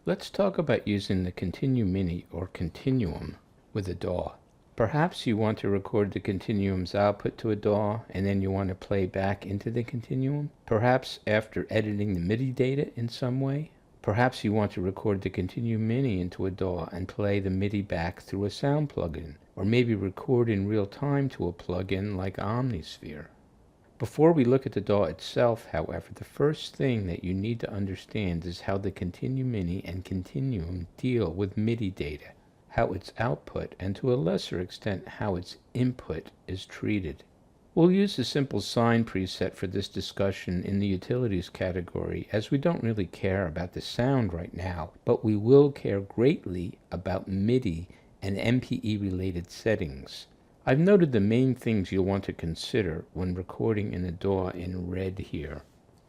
Let's talk about using the Continuum midi or Continuum with a DAW. Perhaps you want to record the Continuum's output to a DAW and then you want to play back into the Continuum. Perhaps after editing the MIDI data in some way. Perhaps you want to record the Continuum midi into a DAW and play the MIDI back through a sound plugin, or maybe record in real time to a plugin like Omnisphere. Before we look at the DAW itself, however, the first thing that you need to understand is how the Continuum midi and Continuum deal with MIDI data, how its output, and to a lesser extent how its input is treated. We'll use the simple sine preset for this discussion in the utilities category, as we don't really care about the sound right now, but we will care greatly about MIDI and MPE related settings. I've noted the main things you'll want to consider when recording in the DAW in red here.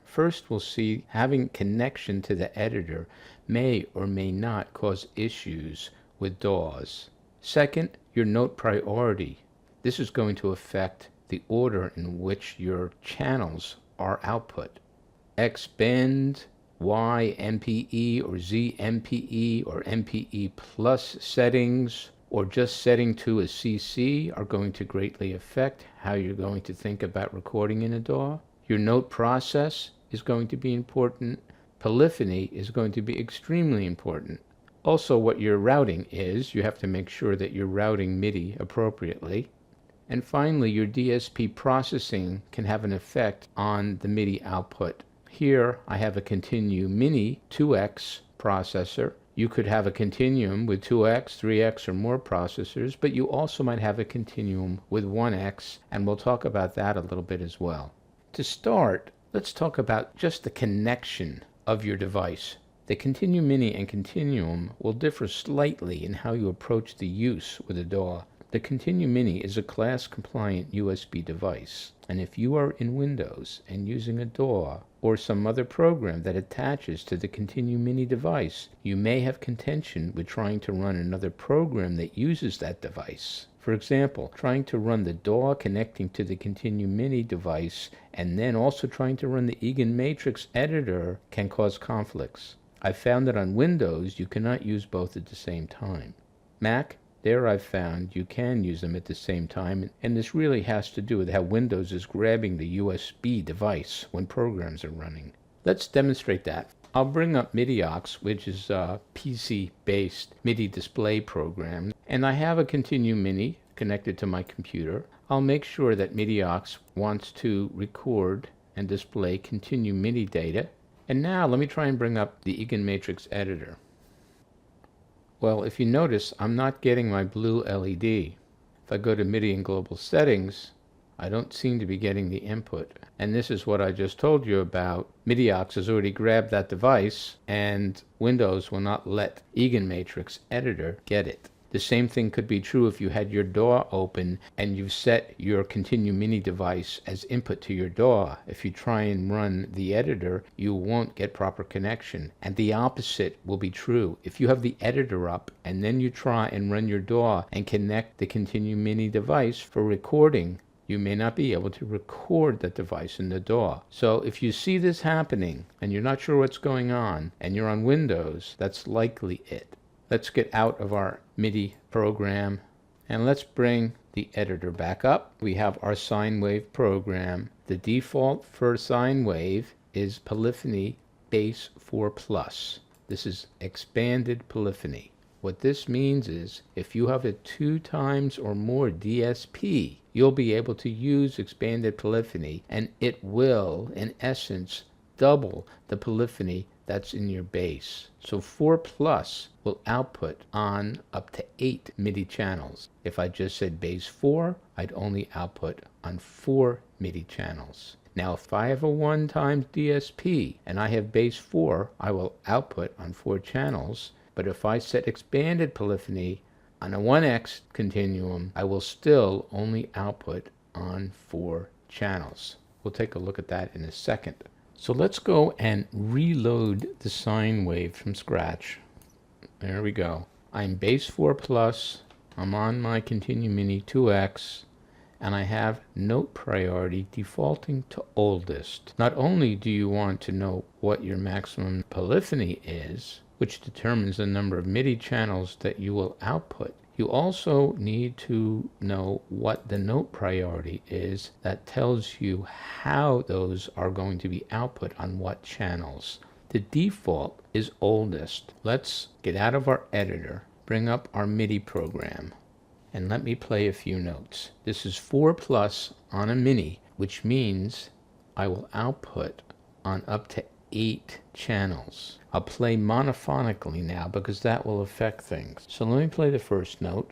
First, we'll see having connection to the editor may or may not cause issues with DAWs. Second, your note priority. This is going to affect the order in which your channels are output. X bend, Y MPE or Z MPE or MPE plus settings, or just setting to a CC are going to greatly affect how you're going to think about recording in a DAW. Your note process is going to be important. Polyphony is going to be extremely important. Also, what your routing is, you have to make sure that you're routing MIDI appropriately. And finally, your DSP processing can have an effect on the MIDI output. Here I have a Continuum midi 2X processor. You could have a Continuum with 2X, 3X, or more processors, but you also might have a Continuum with 1X, and we'll talk about that a little bit as well. To start, let's talk about just the connection of your device. The Continuum midi and Continuum will differ slightly in how you approach the use with a DAW. The Continuum midi is a class-compliant USB device, and if you are in Windows and using a DAW or some other program that attaches to the Continuum midi device, you may have contention with trying to run another program that uses that device. For example, trying to run the DAW connecting to the Continuum midi device and then also trying to run the EaganMatrix editor can cause conflicts. I've found that on Windows you cannot use both at the same time. Mac, there I've found you can use them at the same time, and this really has to do with how Windows is grabbing the USB device when programs are running. Let's demonstrate that. I'll bring up MIDIOX, which is a PC-based MIDI display program, and I have a Continuum midi connected to my computer. I'll make sure that MIDIOX wants to record and display Continuum midi data. And now let me try and bring up the EaganMatrix editor. Well, if you notice, I'm not getting my blue LED. If I go to MIDI and global settings, I don't seem to be getting the input. And this is what I just told you about. MIDIOX has already grabbed that device, and Windows will not let EaganMatrix editor get it. The same thing could be true if you had your DAW open and you've set your Continuum midi device as input to your DAW. If you try and run the editor, you won't get proper connection. And the opposite will be true. If you have the editor up and then you try and run your DAW and connect the Continuum midi device for recording, you may not be able to record that device in the DAW. So if you see this happening and you're not sure what's going on and you're on Windows, that's likely it. Let's get out of our MIDI program and let's bring the editor back up. We have our sine wave program. The default for sine wave is polyphony base 4+. This is expanded polyphony. What this means is if you have a 2 times or more DSP, you'll be able to use expanded polyphony, and it will, in essence, double the polyphony that's in your base. So 4+ will output on up to 8 MIDI channels. If I just said base 4, I'd only output on 4 MIDI channels. Now if I have a 1 times DSP and I have base 4, I will output on 4 channels. But if I set expanded polyphony on a 1X continuum, I will still only output on 4 channels. We'll take a look at that in a second. So let's go and reload the sine wave from scratch. There we go. I'm base 4+, I'm on my Continuum midi 2X, and I have note priority defaulting to oldest. Not only do you want to know what your maximum polyphony is, which determines the number of MIDI channels that you will output. You also need to know what the note priority is. That tells you how those are going to be output on what channels. The default is oldest. Let's get out of our editor, bring up our MIDI program, and let me play a few notes. This is 4+ on a mini, which means I will output on up to 8 channels. I'll play monophonically now because that will affect things. So let me play the first note.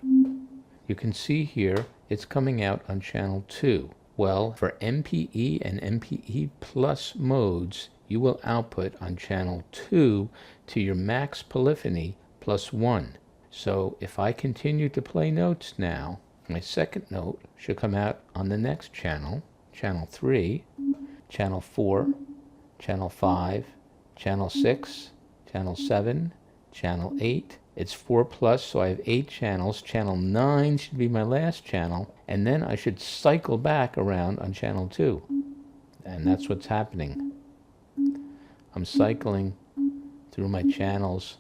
You can see here it's coming out on channel 2. Well, for MPE and MPE plus modes, you will output on channel 2 to your max polyphony plus 1. So if I continue to play notes now, my second note should come out on the next channel, channel 3, channel 4, channel 5, channel 6, channel 7, channel 8. It's 4+, so I have 8 channels. Channel 9 should be my last channel, and then I should cycle back around on channel 2. And that's what's happening. I'm cycling through my channels,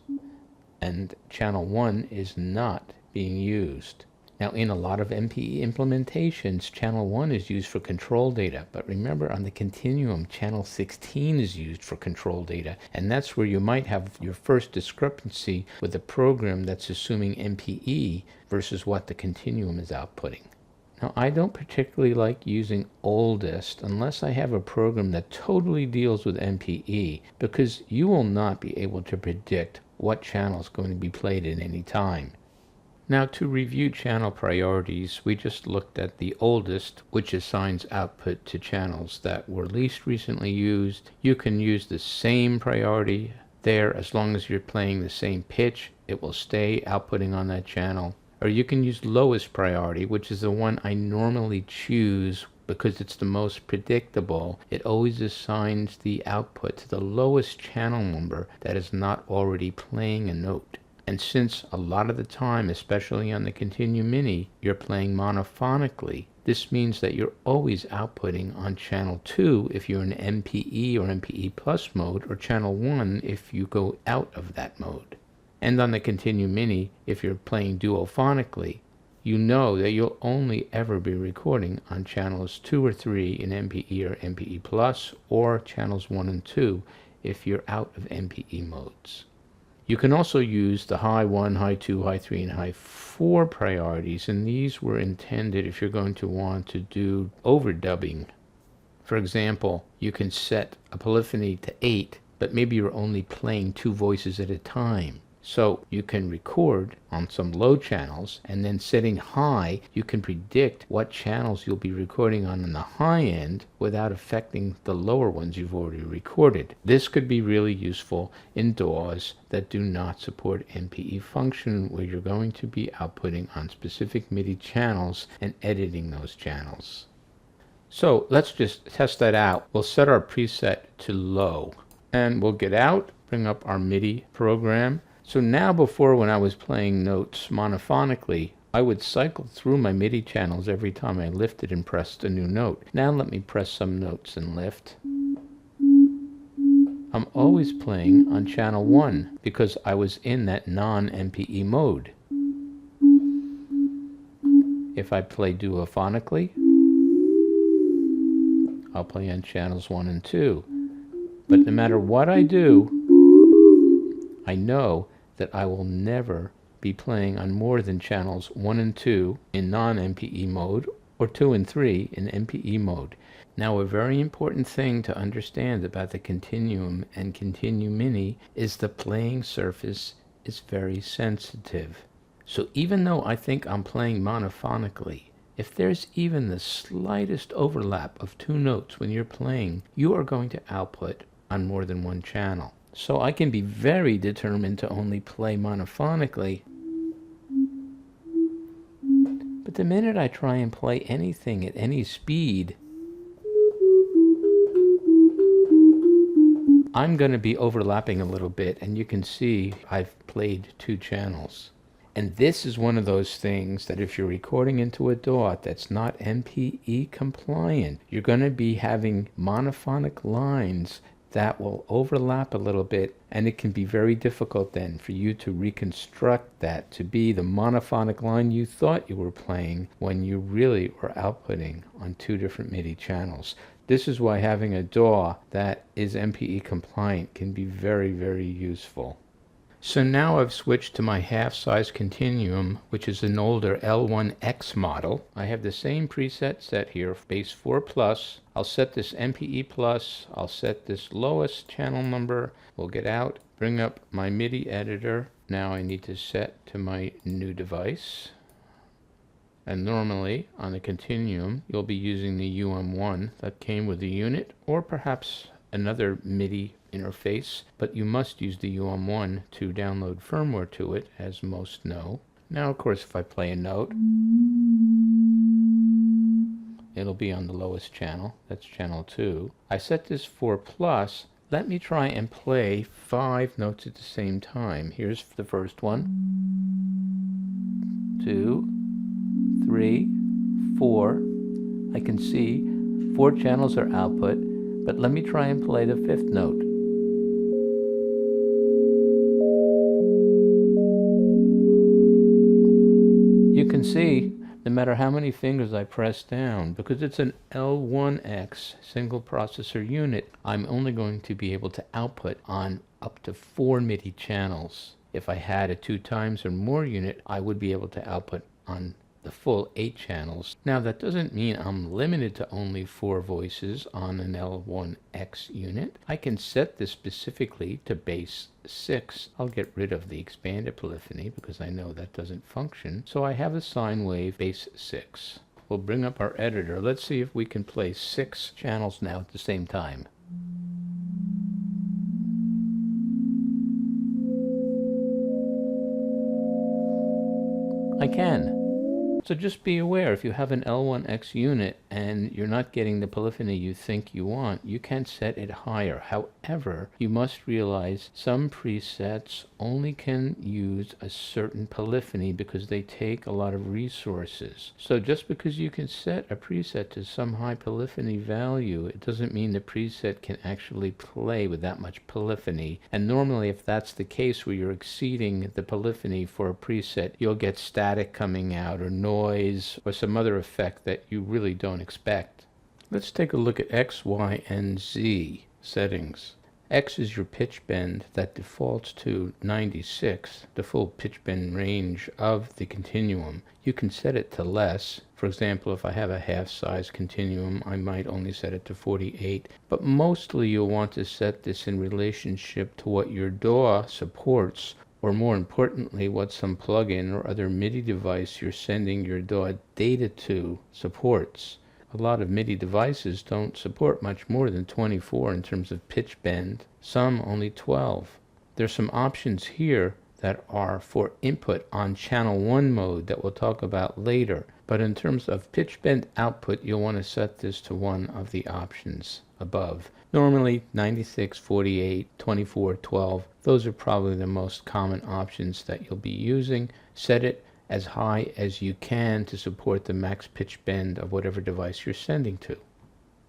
and channel 1 is not being used. Now, in a lot of MPE implementations, channel 1 is used for control data, but remember on the Continuum, channel 16 is used for control data, and that's where you might have your first discrepancy with a program that's assuming MPE versus what the Continuum is outputting. Now, I don't particularly like using oldest unless I have a program that totally deals with MPE, because you will not be able to predict what channel is going to be played at any time. Now, to review channel priorities, we just looked at the oldest, which assigns output to channels that were least recently used. You can use the same priority there as long as you're playing the same pitch. It will stay outputting on that channel. Or you can use lowest priority, which is the one I normally choose because it's the most predictable. It always assigns the output to the lowest channel number that is not already playing a note. And since a lot of the time, especially on the Continuum Mini, you're playing monophonically, this means that you're always outputting on channel 2 if you're in MPE or MPE plus mode, or channel 1 if you go out of that mode. And on the Continuum Mini, if you're playing duophonically, you know that you'll only ever be recording on channels 2 or 3 in MPE or MPE plus, or channels 1 and 2 if you're out of MPE modes. You can also use the high 1, high 2, high 3, and high 4 priorities, and these were intended if you're going to want to do overdubbing. For example, you can set a polyphony to 8, but maybe you're only playing 2 voices at a time. So you can record on some low channels, and then setting high, you can predict what channels you'll be recording on the high end without affecting the lower ones you've already recorded. This could be really useful in DAWs that do not support MPE function, where you're going to be outputting on specific MIDI channels and editing those channels. So let's just test that out. We'll set our preset to low, and we'll get out, bring up our MIDI program. So now, before, when I was playing notes monophonically, I would cycle through my MIDI channels every time I lifted and pressed a new note. Now let me press some notes and lift. I'm always playing on channel 1 because I was in that non-MPE mode. If I play duophonically, I'll play on channels 1 and 2. But no matter what I do, I know that I will never be playing on more than channels 1 and 2 in non-MPE mode, or 2 and 3 in MPE mode. Now, a very important thing to understand about the Continuum and Continuum Mini is the playing surface is very sensitive. So even though I think I'm playing monophonically, if there's even the slightest overlap of 2 notes when you're playing, you are going to output on more than one channel. So I can be very determined to only play monophonically, but the minute I try and play anything at any speed, I'm going to be overlapping a little bit, and you can see I've played 2 channels. And this is one of those things that if you're recording into a DAW that's not MPE compliant, you're going to be having monophonic lines that will overlap a little bit, and it can be very difficult then for you to reconstruct that to be the monophonic line you thought you were playing when you really were outputting on two different MIDI channels. This is why having a DAW that is MPE compliant can be very, very useful. So now I've switched to my half-size Continuum, which is an older L1X model. I have the same preset set here, base 4 plus. I'll set this MPE plus. I'll set this lowest channel number. We'll get out, bring up my MIDI editor. Now I need to set to my new device. And normally on the Continuum, you'll be using the UM1 that came with the unit, or perhaps another MIDI interface, but you must use the UM1 to download firmware to it, as most know. Now, of course, if I play a note, it'll be on the lowest channel. That's channel 2. I set this for plus. Let me try and play 5 notes at the same time. Here's the first one. 2, 3, 4. I can see 4 channels are output, but let me try and play the 5th note. You can see, no matter how many fingers I press down, because it's an L1X single processor unit, I'm only going to be able to output on up to 4 MIDI channels. If I had a 2 times or more unit, I would be able to output on the full 8 channels. Now that doesn't mean I'm limited to only 4 voices on an L1X unit. I can set this specifically to base 6. I'll get rid of the expanded polyphony because I know that doesn't function. So I have a sine wave base 6. We'll bring up our editor. Let's see if we can play 6 channels now at the same time. I can. So just be aware, if you have an L1X unit and you're not getting the polyphony you think you want, you can set it higher. However, you must realize some presets only can use a certain polyphony because they take a lot of resources. So just because you can set a preset to some high polyphony value, it doesn't mean the preset can actually play with that much polyphony. And normally, if that's the case where you're exceeding the polyphony for a preset, you'll get static coming out or noise or some other effect that you really don't expect. Let's take a look at X, Y, and Z settings. X is your pitch bend that defaults to 96, the full pitch bend range of the Continuum. You can set it to less. For example, if I have a half-size Continuum, I might only set it to 48. But mostly you'll want to set this in relationship to what your DAW supports, or more importantly, what some plugin or other MIDI device you're sending your DAW data to supports. A lot of MIDI devices don't support much more than 24 in terms of pitch bend, some only 12. There's some options here that are for input on channel 1 mode that we'll talk about later, but in terms of pitch bend output, you'll want to set this to one of the options above. Normally 96, 48, 24, 12, those are probably the most common options that you'll be using. Set it as high as you can to support the max pitch bend of whatever device you're sending to.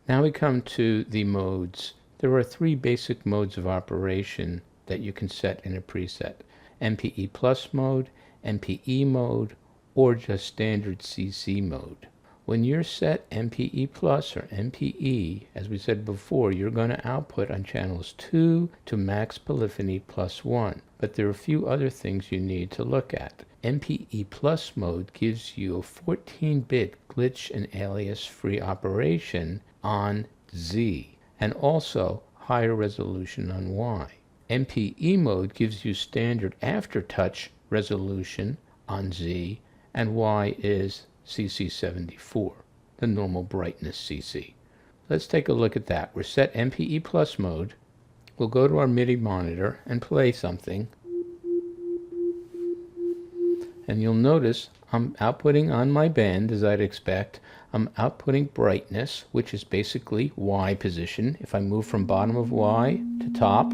Now we come to the modes. There are 3 basic modes of operation that you can set in a preset: MPE plus mode, MPE mode, or just standard CC mode. When you're set MPE plus or MPE, as we said before, you're going to output on channels 2 to max polyphony plus 1. But there are a few other things you need to look at. MPE plus mode gives you a 14-bit glitch and alias free operation on Z, and also higher resolution on Y. MPE mode gives you standard aftertouch resolution on Z, and Y is CC74, the normal brightness CC. Let's take a look at that. We're set MPE plus mode. We'll go to our MIDI monitor and play something. And you'll notice I'm outputting on my band, as I'd expect. I'm outputting brightness, which is basically Y position. If I move from bottom of Y to top,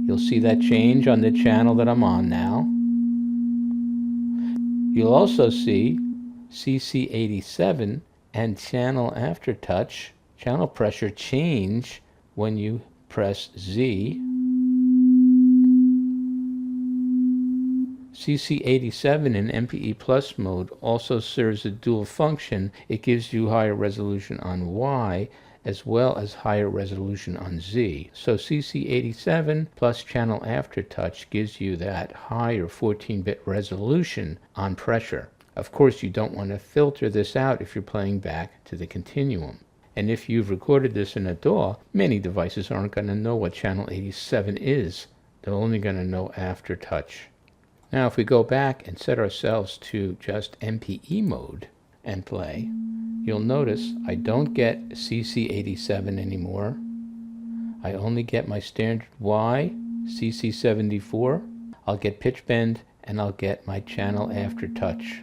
you'll see that change on the channel that I'm on now. You'll also see CC87 and channel aftertouch, channel pressure change when you press Z. CC87 in MPE Plus mode also serves a dual function. It gives you higher resolution on Y as well as higher resolution on Z. So CC87 plus channel aftertouch gives you that higher 14-bit resolution on pressure. Of course, you don't want to filter this out if you're playing back to the continuum. And if you've recorded this in a DAW, many devices aren't going to know what channel 87 is. They're only going to know aftertouch. Now if we go back and set ourselves to just MPE mode and play, you'll notice I don't get CC87 anymore. I only get my standard Y, CC74. I'll get pitch bend, and I'll get my channel aftertouch.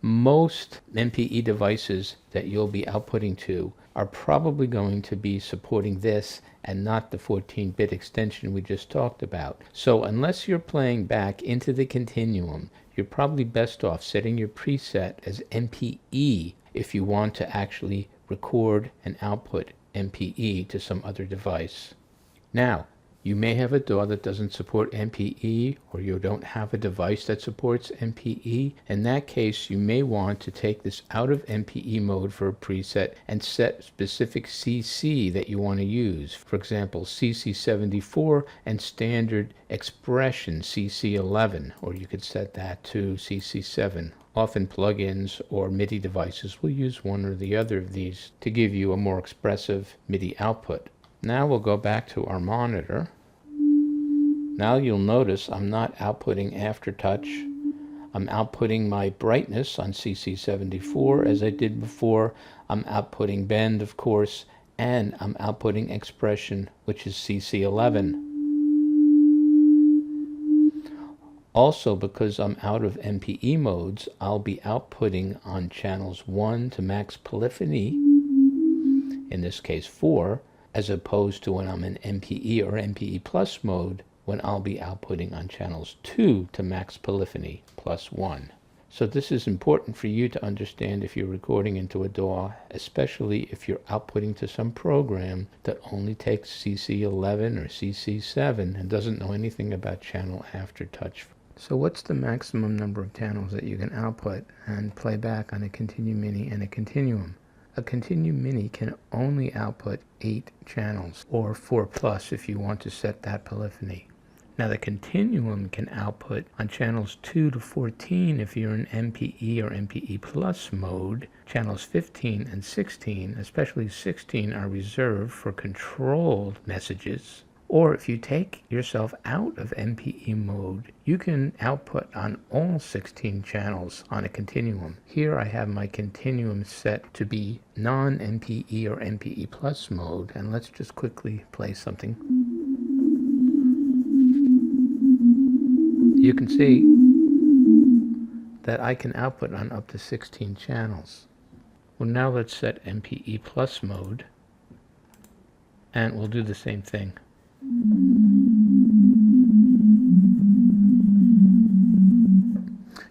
Most MPE devices that you'll be outputting to are probably going to be supporting this and not the 14-bit extension we just talked about. So unless you're playing back into the continuum, you're probably best off setting your preset as MPE if you want to actually record and output MPE to some other device. Now, you may have a DAW that doesn't support MPE, or you don't have a device that supports MPE. In that case, you may want to take this out of MPE mode for a preset and set specific CC that you want to use. For example, CC74 and standard expression CC11, or you could set that to CC7. Often plugins or MIDI devices will use one or the other of these to give you a more expressive MIDI output. Now we'll go back to our monitor. Now you'll notice I'm not outputting aftertouch. I'm outputting my brightness on CC74 as I did before. I'm outputting bend, of course, and I'm outputting expression, which is CC11. Also, because I'm out of MPE modes, I'll be outputting on channels 1 to max polyphony, in this case 4, as opposed to when I'm in MPE or MPE Plus mode, when I'll be outputting on channels 2 to max polyphony plus 1. So this is important for you to understand if you're recording into a DAW, especially if you're outputting to some program that only takes CC11 or CC7 and doesn't know anything about channel aftertouch. So what's the maximum number of channels that you can output and play back on a Continuum Mini and a Continuum? A Continuum Mini can only output 8 channels, or 4 plus if you want to set that polyphony. Now the Continuum can output on channels 2 to 14 if you're in MPE or MPE Plus mode. Channels 15 and 16, especially 16, are reserved for controlled messages. Or if you take yourself out of MPE mode, you can output on all 16 channels on a Continuum. Here I have my Continuum set to be non-MPE or MPE Plus mode, and let's just quickly play something. You can see that I can output on up to 16 channels. Well, now let's set MPE Plus mode, and we'll do the same thing.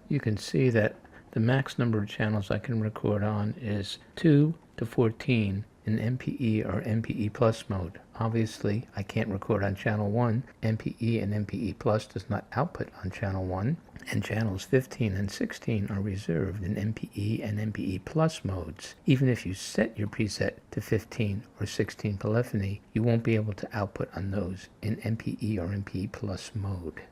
You can see that the max number of channels I can record on is 2 to 14 in MPE or MPE Plus mode. Obviously, I can't record on channel 1. MPE and MPE Plus does not output on channel 1, and channels 15 and 16 are reserved in MPE and MPE Plus modes. Even if you set your preset to 15 or 16 polyphony, you won't be able to output on those in MPE or MPE Plus mode.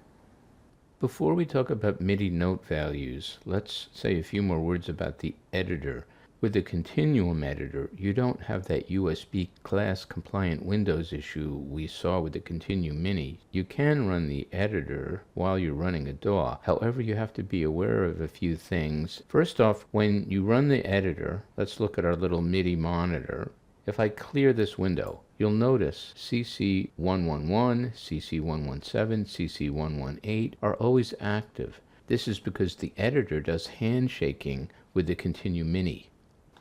Before we talk about MIDI note values, let's say a few more words about the editor. With the Continuum editor, you don't have that USB class compliant Windows issue we saw with the Continuum Mini. You can run the editor while you're running a DAW. However, you have to be aware of a few things. First off, when you run the editor, let's look at our little MIDI monitor. If I clear this window, you'll notice CC111, CC117, CC118 are always active. This is because the editor does handshaking with the Continuum Mini.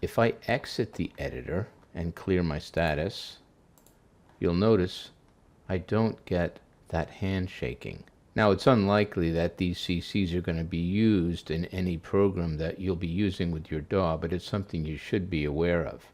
If I exit the editor and clear my status, you'll notice I don't get that handshaking. Now, it's unlikely that these CCs are going to be used in any program that you'll be using with your DAW, but it's something you should be aware of.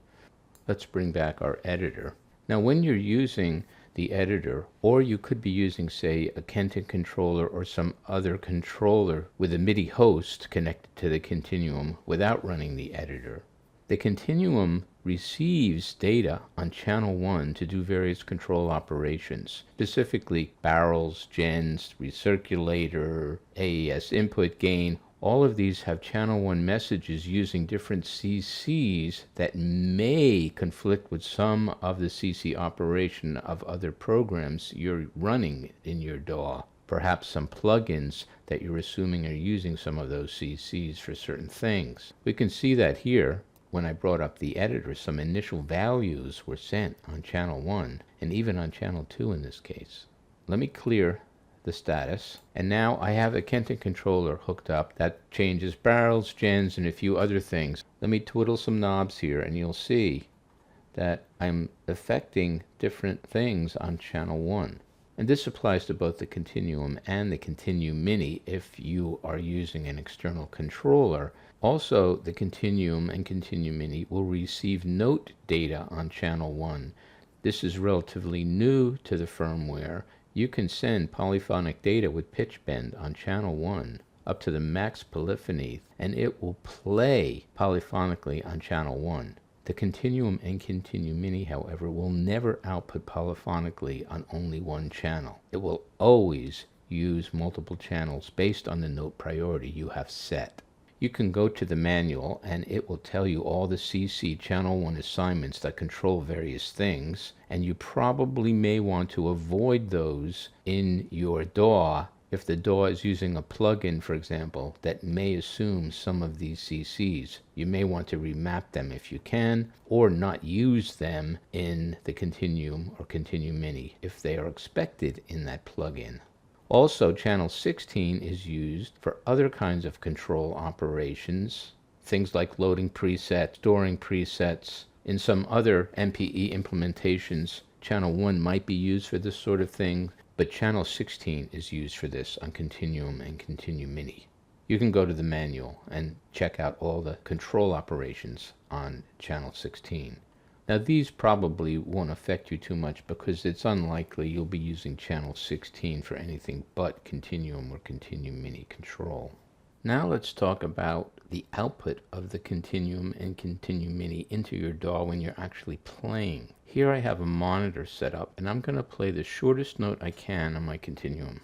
Let's bring back our editor. Now when you're using the editor, or you could be using, say, a Haken controller or some other controller with a MIDI host connected to the Continuum without running the editor, the Continuum receives data on channel 1 to do various control operations, specifically barrels, gens, recirculator, AES input gain. All of these have channel 1 messages using different CCs that may conflict with some of the CC operation of other programs you're running in your DAW. Perhaps some plugins that you're assuming are using some of those CCs for certain things. We can see that here. When I brought up the editor, some initial values were sent on channel 1 and even on channel 2 in this case. Let me clear the status, and now I have a Haken controller hooked up that changes barrels, gens, and a few other things. Let me twiddle some knobs here and you'll see that I'm affecting different things on channel 1. And this applies to both the Continuum and the Continuum Mini if you are using an external controller. Also, the Continuum and Continuum Mini will receive note data on channel 1. This is relatively new to the firmware. You can send polyphonic data with pitch bend on channel 1 up to the max polyphony, and it will play polyphonically on channel 1. The Continuum and Continuum Mini, however, will never output polyphonically on only one channel. It will always use multiple channels based on the note priority you have set. You can go to the manual and it will tell you all the CC channel 1 assignments that control various things, and you probably may want to avoid those in your DAW if the DAW is using a plugin, for example, that may assume some of these CCs. You may want to remap them if you can, or not use them in the Continuum or Continuum Mini if they are expected in that plugin. Also, channel 16 is used for other kinds of control operations, things like loading presets, storing presets. In some other MPE implementations, channel 1 might be used for this sort of thing, but channel 16 is used for this on Continuum and Continuum Mini. You can go to the manual and check out all the control operations on channel 16. Now these probably won't affect you too much because it's unlikely you'll be using channel 16 for anything but Continuum or Continuum Mini control. Now let's talk about the output of the Continuum and Continuum Mini into your DAW when you're actually playing. Here I have a monitor set up and I'm going to play the shortest note I can on my Continuum.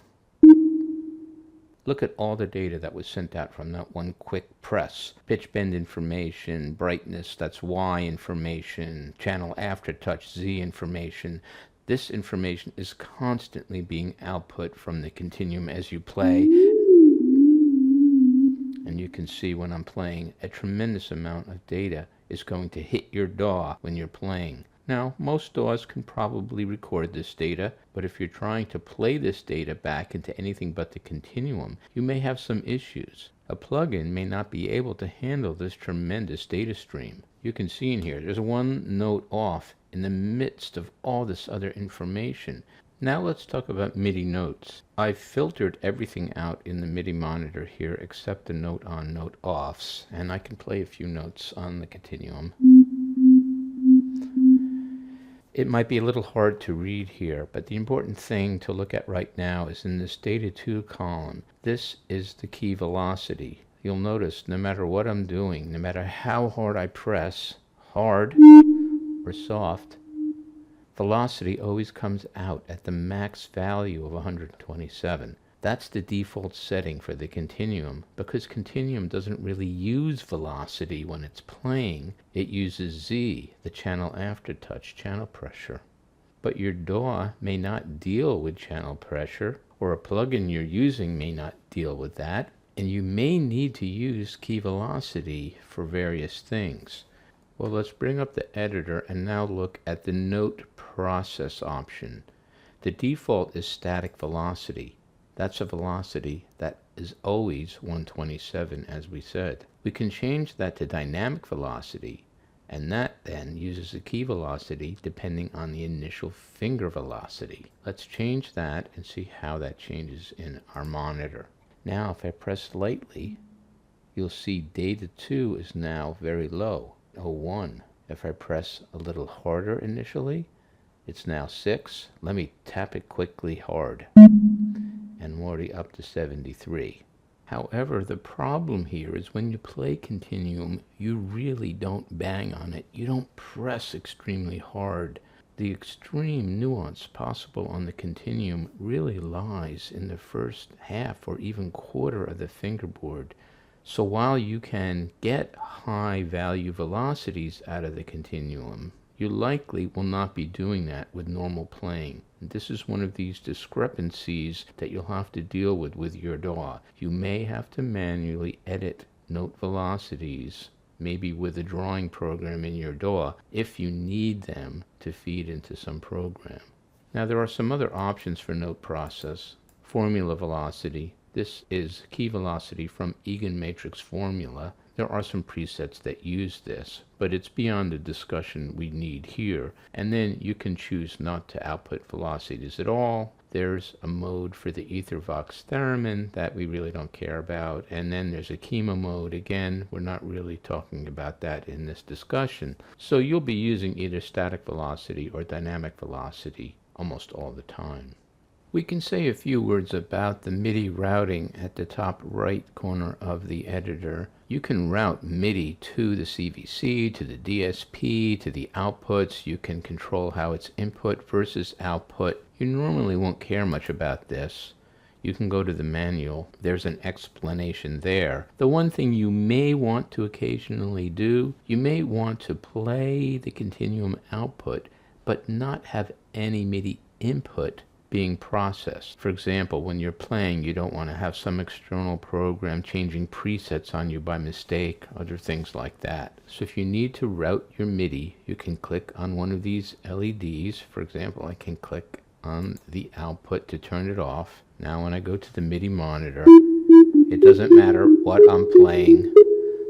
Look at all the data that was sent out from that one quick press. Pitch bend information, brightness, that's Y information, channel aftertouch, Z information. This information is constantly being output from the Continuum as you play. And you can see when I'm playing, a tremendous amount of data is going to hit your DAW when you're playing. Now, most DAWs can probably record this data, but if you're trying to play this data back into anything but the Continuum, you may have some issues. A plugin may not be able to handle this tremendous data stream. You can see in here, there's one note off in the midst of all this other information. Now let's talk about MIDI notes. I've filtered everything out in the MIDI monitor here except the note on, note offs, and I can play a few notes on the Continuum. It might be a little hard to read here, but the important thing to look at right now is in this data 2 column. This is the key velocity. You'll notice no matter what I'm doing, no matter how hard I press, hard or soft, velocity always comes out at the max value of 127. That's the default setting for the Continuum, because Continuum doesn't really use velocity when it's playing. It uses Z, the channel aftertouch, channel pressure. But your DAW may not deal with channel pressure, or a plugin you're using may not deal with that, and you may need to use key velocity for various things. Well, let's bring up the editor and now look at the note process option. The default is static velocity. That's a velocity that is always 127, as we said. We can change that to dynamic velocity, and that then uses a key velocity depending on the initial finger velocity. Let's change that and see how that changes in our monitor. Now, if I press lightly, you'll see data 2 is now very low, 01. If I press a little harder initially, It's now 6. Let me tap it quickly hard. And we're already up to 73. However, the problem here is when you play Continuum, you really don't bang on it. You don't press extremely hard. The extreme nuance possible on the Continuum really lies in the first half or even quarter of the fingerboard. So while you can get high value velocities out of the Continuum, you likely will not be doing that with normal playing. This is one of these discrepancies that you'll have to deal with your DAW. You may have to manually edit note velocities, maybe with a drawing program in your DAW, if you need them to feed into some program. Now there are some other options for note process. Formula velocity. This is key velocity from EaganMatrix formula. There are some presets that use this, but it's beyond the discussion we need here. And then you can choose not to output velocities at all. There's a mode for the Ethervox theremin that we really don't care about. And then there's a chemo mode. Again, we're not really talking about that in this discussion. So you'll be using either static velocity or dynamic velocity almost all the time. We can say a few words about the MIDI routing at the top right corner of the editor. You can route MIDI to the CVC, to the DSP, to the outputs. You can control how it's input versus output. You normally won't care much about this. You can go to the manual. There's an explanation there. The one thing you may want to occasionally do, you may want to play the Continuum output, but not have any MIDI input being processed. For example, when you're playing, you don't want to have some external program changing presets on you by mistake, other things like that. So if you need to route your MIDI, you can click on one of these LEDs. For example, I can click on the output to turn it off. Now when I go to the MIDI monitor, it doesn't matter what I'm playing.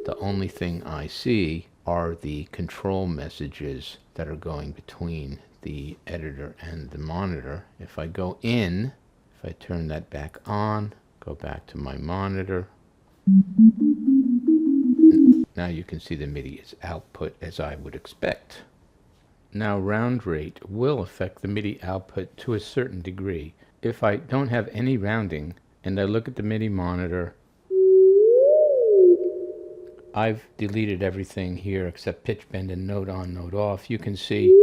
The only thing I see are the control messages that are going between the editor and the monitor. If I go in, if I turn that back on, go back to my monitor, now you can see the MIDI is output as I would expect. Now round rate will affect the MIDI output to a certain degree. If I don't have any rounding and I look at the MIDI monitor, I've deleted everything here except pitch bend and note on, note off. You can see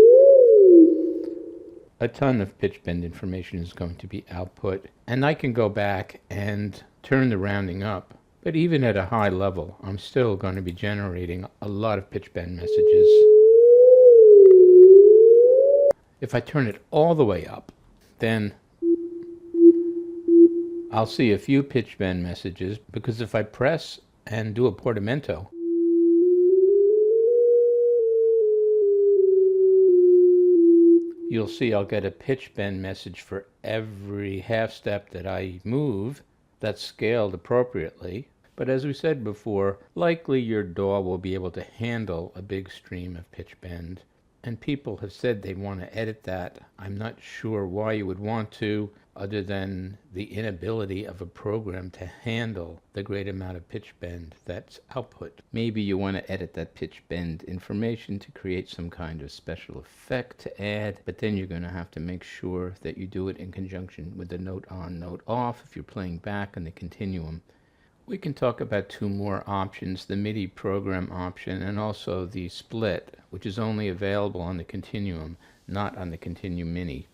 a ton of pitch bend information is going to be output, and I can go back and turn the rounding up, but even at a high level I'm still going to be generating a lot of pitch bend messages. If I turn it all the way up, then I'll see a few pitch bend messages, because if I press and do a portamento, you'll see I'll get a pitch bend message for every half step that I move that's scaled appropriately. But as we said before, likely your DAW will be able to handle a big stream of pitch bend. And people have said they want to edit that. I'm not sure why you would want to, other than the inability of a program to handle the great amount of pitch bend that's output. Maybe you want to edit that pitch bend information to create some kind of special effect to add, but then you're going to have to make sure that you do it in conjunction with the note on, note off if you're playing back on the Continuum. We can talk about two more options, the MIDI program option and also the split, which is only available on the Continuum, not on the Continuum Mini.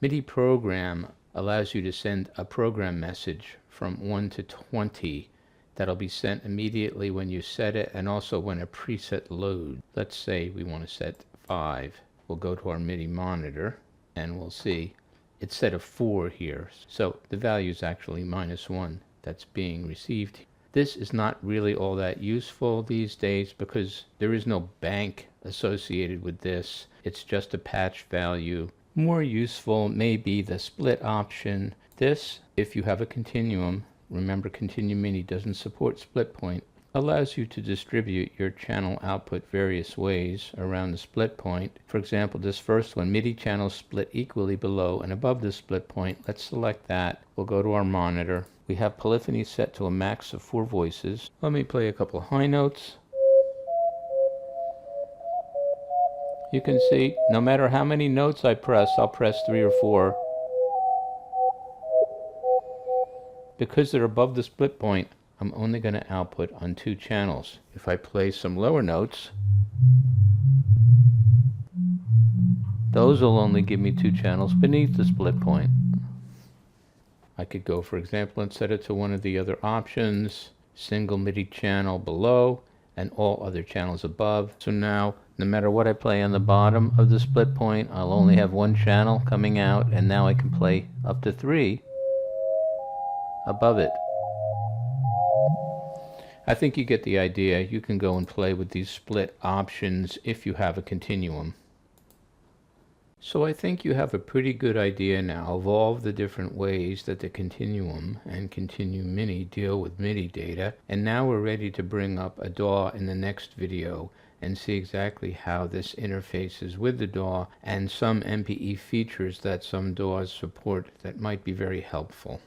MIDI program allows you to send a program message from 1 to 20 that'll be sent immediately when you set it, and also when a preset loads. Let's say we want to set 5. We'll go to our MIDI monitor and we'll see it's set a 4 here. So the value is actually -1 that's being received. This is not really all that useful these days because there is no bank associated with this. It's just a patch value. More useful may be the split option. This, if you have a Continuum, remember Continuum Mini doesn't support split point, allows you to distribute your channel output various ways around the split point. For example, this first one, MIDI channels split equally below and above the split point. Let's select that. We'll go to our monitor. We have polyphony set to a max of 4 voices. Let me play a couple high notes. You can see no matter how many notes I press, I'll press 3 or 4. Because they're above the split point, I'm only going to output on 2 channels. If I play some lower notes, those will only give me 2 channels beneath the split point. I could go, for example, and set it to one of the other options, single MIDI channel below and all other channels above. So now, no matter what I play on the bottom of the split point, I'll only have 1 channel coming out, and now I can play up to 3 above it. I think you get the idea. You can go and play with these split options if you have a continuum. So I think you have a pretty good idea now of all of the different ways that the Continuum and Continuum Mini deal with MIDI data, and now we're ready to bring up a DAW in the next video and see exactly how this interfaces with the DAW and some MPE features that some DAWs support that might be very helpful.